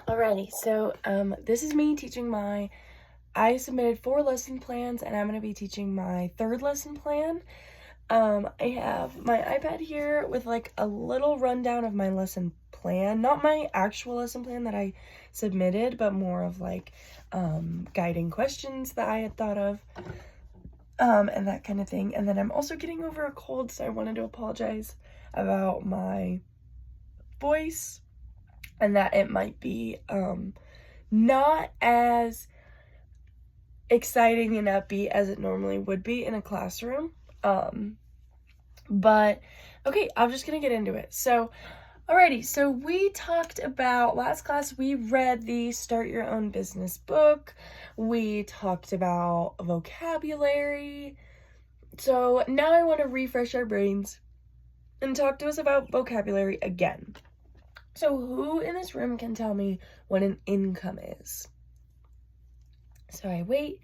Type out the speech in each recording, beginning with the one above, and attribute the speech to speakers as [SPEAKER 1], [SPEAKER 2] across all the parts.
[SPEAKER 1] Alrighty, so this is me teaching I submitted 4 lesson plans and I'm going to be teaching my 3rd lesson plan. I have my iPad here with like a little rundown of my lesson plan, not my actual lesson plan that I submitted, but more of like guiding questions that I had thought of and that kind of thing. And then I'm also getting over a cold, so I wanted to apologize about my voice and that it might be not as exciting and upbeat as it normally would be in a classroom. But okay, I'm just gonna get into it. So alrighty, so we talked about last class, we read the Start Your Own Business book. We talked about vocabulary. So now I want to refresh our brains and talk to us about vocabulary again. So who in this room can tell me what an income is? So I wait,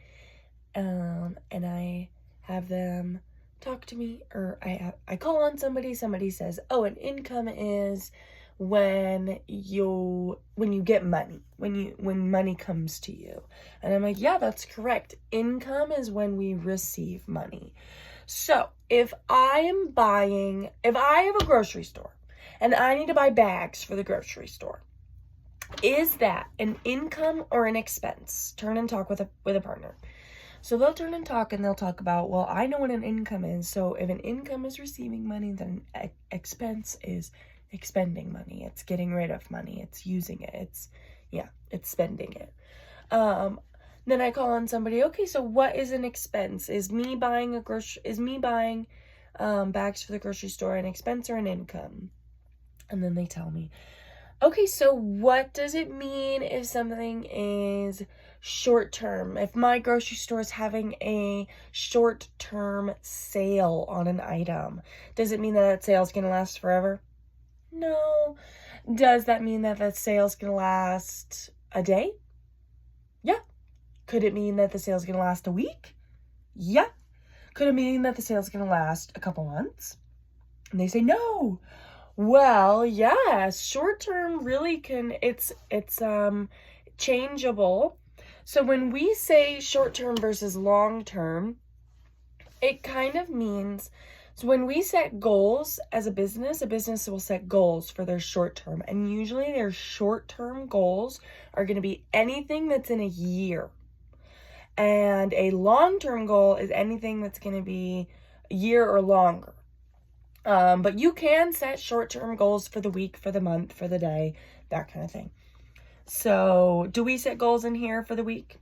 [SPEAKER 1] and I have them talk to me, or I call on somebody says, oh, an income is when you get money, when money comes to you. And I'm like, yeah, that's correct. Income is when we receive money. So if I have a grocery store and I need to buy bags for the grocery store, is that an income or an expense? Turn and talk with a partner. So they'll turn and talk, and they'll talk about, well, I know what an income is. So if an income is receiving money, then an expense is expending money. It's getting rid of money. It's using it. It's spending it. Then I call on somebody, okay, so what is an expense? Is me buying bags for the grocery store an expense or an income? And then they tell me, okay, so what does it mean if something is short-term? If my grocery store is having a short-term sale on an item, does it mean that sale is going to last forever? No. Does that mean that sale is going to last a day? Yeah. Could it mean that the sale is going to last a week? Yeah. Could it mean that the sale is going to last a couple months? And they say no. Well, yeah, short term really it's changeable. So when we say short term versus long term, it kind of means, so when we set goals as a business will set goals for their short term, and usually their short term goals are going to be anything that's in a year. And a long term goal is anything that's going to be a year or longer. But you can set short-term goals for the week, for the month, for the day, that kind of thing. So, do we set goals in here for the week?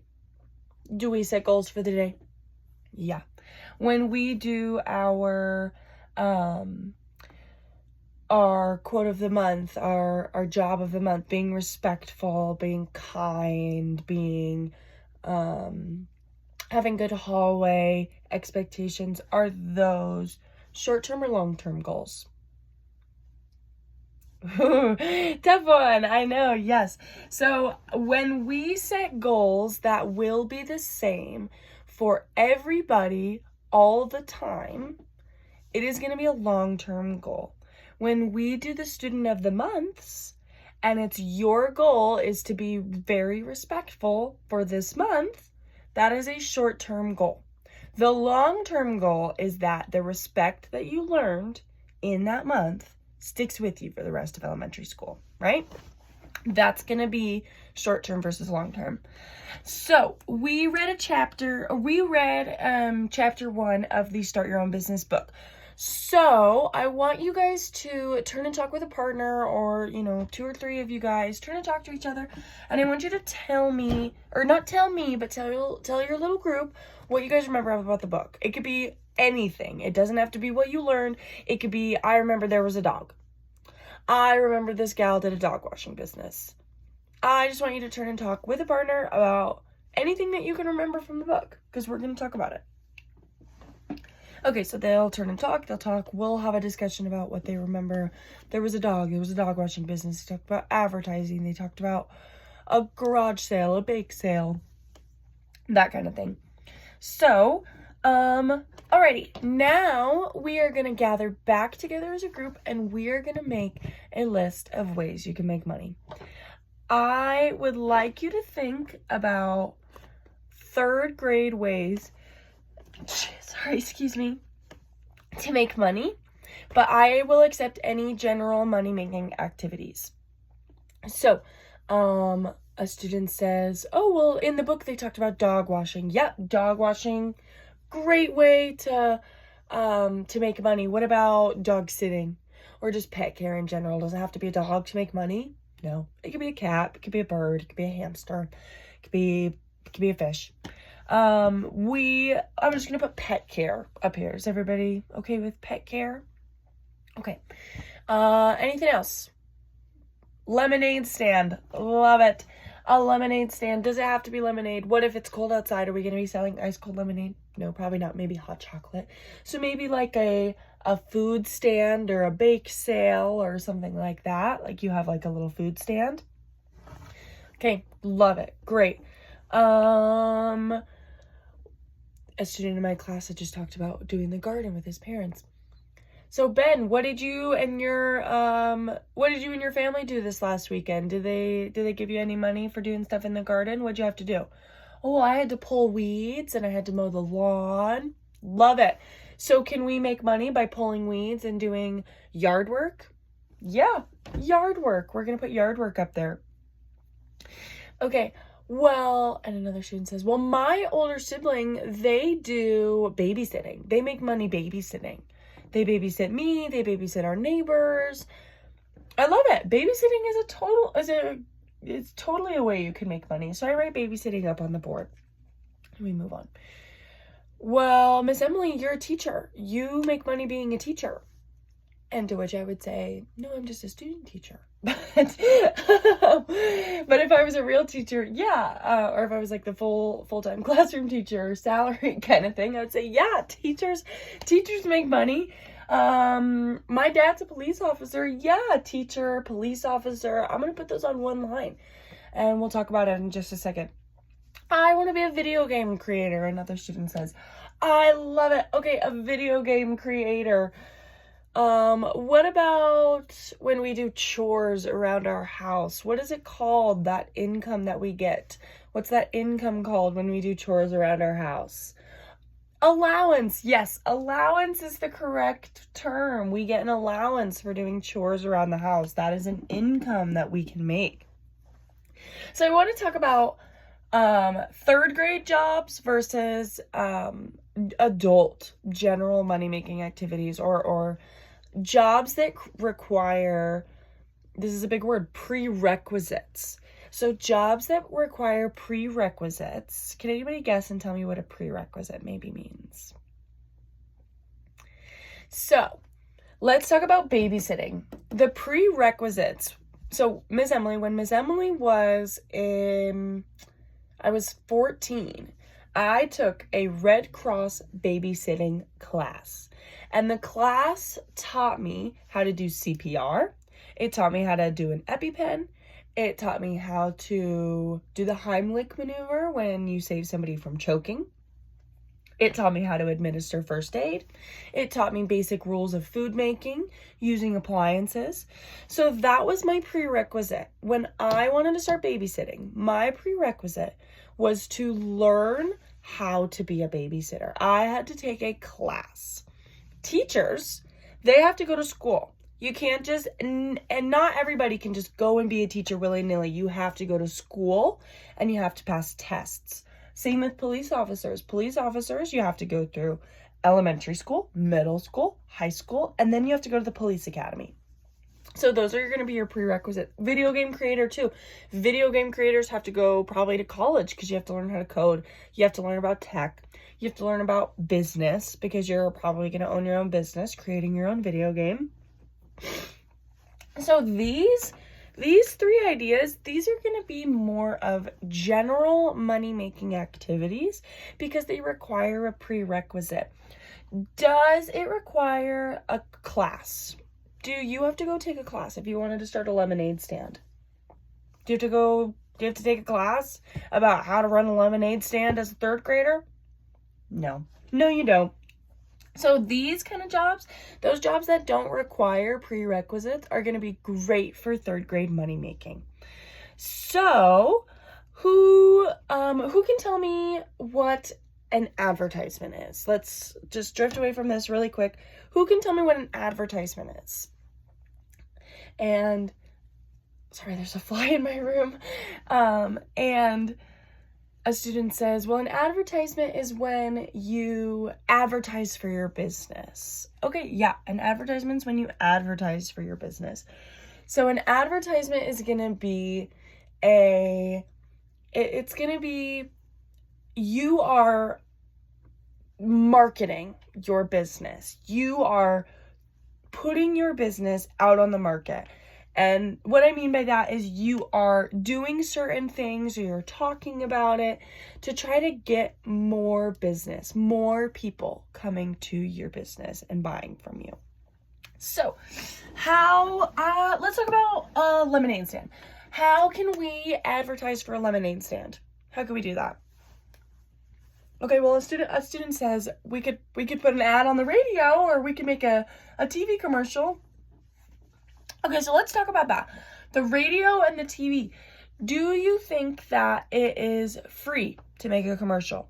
[SPEAKER 1] Do we set goals for the day? Yeah. When we do our quote of the month, our job of the month, being respectful, being kind, being having good hallway expectations, are those short-term or long-term goals? Tough one, I know, yes. So when we set goals that will be the same for everybody all the time, it is going to be a long-term goal. When we do the student of the months, and it's your goal is to be very respectful for this month, that is a short-term goal. The long-term goal is that the respect that you learned in that month sticks with you for the rest of elementary school, right? That's going to be short-term versus long-term. So we read chapter 1 of the Start Your Own Business book. So I want you guys to turn and talk with a partner, or 2 or 3 of you guys turn and talk to each other, and I want you to tell me, or not tell me, but tell your little group what you guys remember about the book. It could be anything. It doesn't have to be what you learned. It could be, I remember there was a dog. I remember this gal did a dog washing business. I just want you to turn and talk with a partner about anything that you can remember from the book, because we're going to talk about it. Okay, so they'll turn and talk, we'll have a discussion about what they remember. There was a dog washing business. They talked about advertising, they talked about a garage sale, a bake sale, that kind of thing. So, alrighty, now we are going to gather back together as a group, and we are going to make a list of ways you can make money. I would like you to think about third grade ways, to make money, but I will accept any general money-making activities. So, a student says, oh, well, in the book they talked about dog washing. Yep, dog washing, great way to make money. What about dog sitting or just pet care in general? Does it have to be a dog to make money? No, it could be a cat, it could be a bird, it could be a hamster, it could be a fish. I'm just gonna put pet care up here. Is everybody okay with pet care? Okay. Anything else? Lemonade stand. Love it. A lemonade stand. Does it have to be lemonade? What if it's cold outside? Are we going to be selling ice cold lemonade? No, probably not. Maybe hot chocolate. So maybe like a food stand or a bake sale or something like that. Like you have like a little food stand. Okay, love it. Great. A student in my class had just talked about doing the garden with his parents. So Ben, what did you and your family do this last weekend? Did they give you any money for doing stuff in the garden? What'd you have to do? Oh, I had to pull weeds and I had to mow the lawn. Love it. So can we make money by pulling weeds and doing yard work? Yeah, yard work. We're going to put yard work up there. Okay. Well, and another student says, well, my older sibling, they do babysitting. They make money babysitting. They babysit me. They babysit our neighbors. I love it. Babysitting it's totally a way you can make money. So I write babysitting up on the board. Let me move on. Well, Miss Emily, you're a teacher. You make money being a teacher. And to which I would say, no, I'm just a student teacher. But if I was a real teacher, yeah. Or if I was like the full-time classroom teacher, salary kind of thing, I would say, yeah, teachers make money. My dad's a police officer. Yeah, teacher, police officer. I'm going to put those on one line and we'll talk about it in just a second. I want to be a video game creator. Another student says, I love it. Okay, a video game creator. What about when we do chores around our house? What is it called, that income that we get? What's that income called when we do chores around our house? Allowance. Yes, allowance is the correct term. We get an allowance for doing chores around the house. That is an income that we can make. So I want to talk about third grade jobs versus adult general money-making activities or jobs that require, this is a big word, prerequisites. So jobs that require prerequisites. Can anybody guess and tell me what a prerequisite maybe means? So let's talk about babysitting. The prerequisites. So when Miss Emily was I was 14, I took a Red Cross babysitting class. And the class taught me how to do CPR. It taught me how to do an EpiPen. It taught me how to do the Heimlich maneuver when you save somebody from choking. It taught me how to administer first aid. It taught me basic rules of food making using appliances. So that was my prerequisite. When I wanted to start babysitting, my prerequisite was to learn how to be a babysitter. I had to take a class. Teachers, they have to go to school. You can't just, and not everybody can just go and be a teacher willy-nilly. You have to go to school and you have to pass tests. Same with police officers. Police officers, you have to go through elementary school, middle school, high school, and then you have to go to the police academy. So those are going to be your prerequisites. Video game creator too. Video game creators have to go probably to college because you have to learn how to code. You have to learn about tech. You have to learn about business because you're probably going to own your own business, creating your own video game. So these three ideas, these are going to be more of general money-making activities because they require a prerequisite. Does it require a class? Do you have to go take a class if you wanted to start a lemonade stand? Do you have to take a class about how to run a lemonade stand as a third grader? No, you don't. So these kind of jobs, those jobs that don't require prerequisites are going to be great for third grade money making. So, who can tell me what an advertisement is? Let's just drift away from this really quick. Who can tell me what an advertisement is? And sorry, there's a fly in my room. And a student says, well, an advertisement is when you advertise for your business. Okay, yeah, an advertisement is when you advertise for your business. So an advertisement is going to be it's going to be, you are marketing your business. You are putting your business out on the market. And what I mean by that is you are doing certain things, or you're talking about it to try to get more business, more people coming to your business and buying from you. So let's talk about a lemonade stand. How can we advertise for a lemonade stand? How can we do that? Okay, well, a student says we could put an ad on the radio, or we could make a TV commercial. Okay, so let's talk about that. The radio and the TV. Do you think that it is free to make a commercial?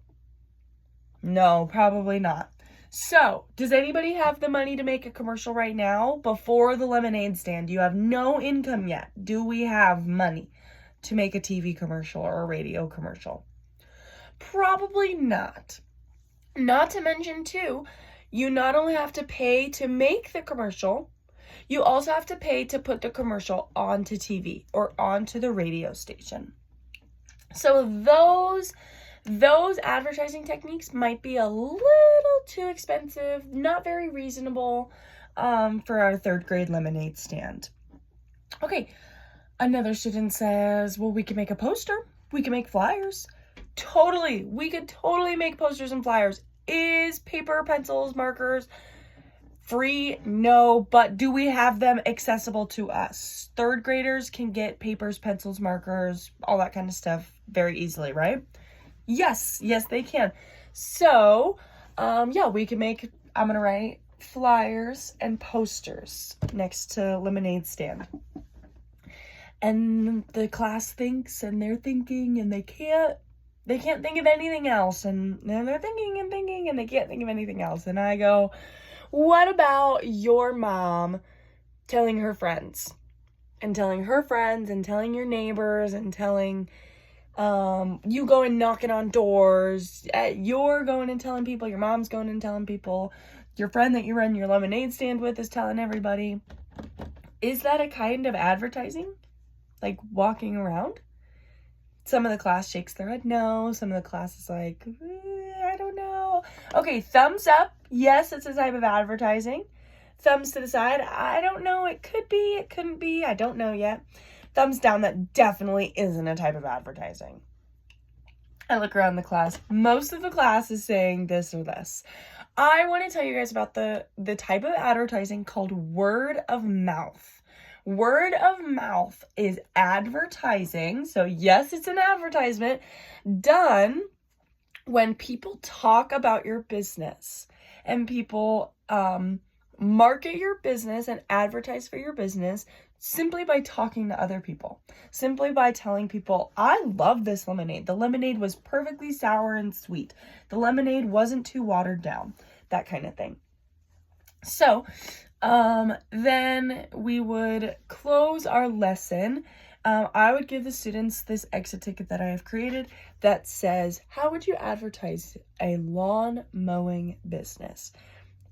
[SPEAKER 1] No, probably not. So, does anybody have the money to make a commercial right now? Before the lemonade stand, you have no income yet. Do we have money to make a TV commercial or a radio commercial? Probably not. Not to mention, too, you not only have to pay to make the commercial, you also have to pay to put the commercial onto TV or onto the radio station. So those advertising techniques might be a little too expensive, not very reasonable for our third grade lemonade stand. Okay, another student says, well, we can make a poster. We can make flyers. Totally, we could totally make posters and flyers. Is paper, pencils, markers free? No, but do we have them accessible to us? Third graders can get papers, pencils, markers, all that kind of stuff very easily, right? Yes, they can. So, we can make, I'm going to write flyers and posters next to lemonade stand. And the class thinks, and they're thinking, and they can't think of anything else. And then they're thinking, and they can't think of anything else. And I go, what about your mom telling her friends? And telling her friends, and telling your neighbors, and telling you going knocking on doors, you're going and telling people, your mom's going and telling people, your friend that you run your lemonade stand with is telling everybody. Is that a kind of advertising? Like walking around? Some of the class shakes their head no. Some of the class is like, I don't know. Okay, thumbs up. Yes, it's a type of advertising. Thumbs to the side. I don't know. It could be. It couldn't be. I don't know yet. Thumbs down. That definitely isn't a type of advertising. I look around the class. Most of the class is saying this or this. I want to tell you guys about the type of advertising called word of mouth. Word of mouth is advertising. So yes, it's an advertisement done when people talk about your business and people market your business and advertise for your business simply by talking to other people, simply by telling people, I love this lemonade. The lemonade was perfectly sour and sweet. The lemonade wasn't too watered down, that kind of thing. So then we would close our lesson. I would give the students this exit ticket that I have created that says, how would you advertise a lawn mowing business?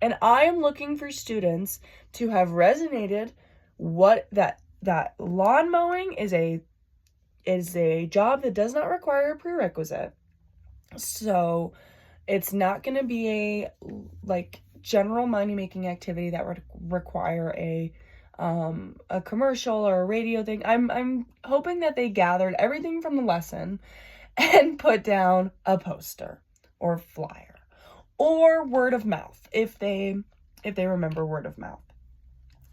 [SPEAKER 1] And I am looking for students to have resonated what that lawn mowing is a job that does not require a prerequisite. So it's not going to be a general money-making activity that would require a commercial or a radio thing. I'm hoping that they gathered everything from the lesson and put down a poster or flyer or word of mouth if they remember word of mouth.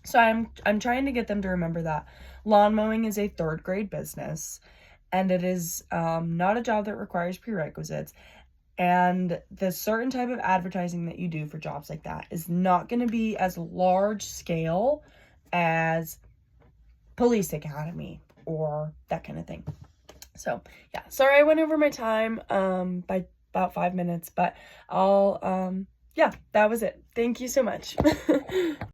[SPEAKER 1] So I'm trying to get them to remember that lawn mowing is a third grade business, and it is not a job that requires prerequisites. And the certain type of advertising that you do for jobs like that is not going to be as large scale as police academy or that kind of thing. So yeah, sorry I went over my time by about 5 minutes, but I'll yeah, that was it. Thank you so much.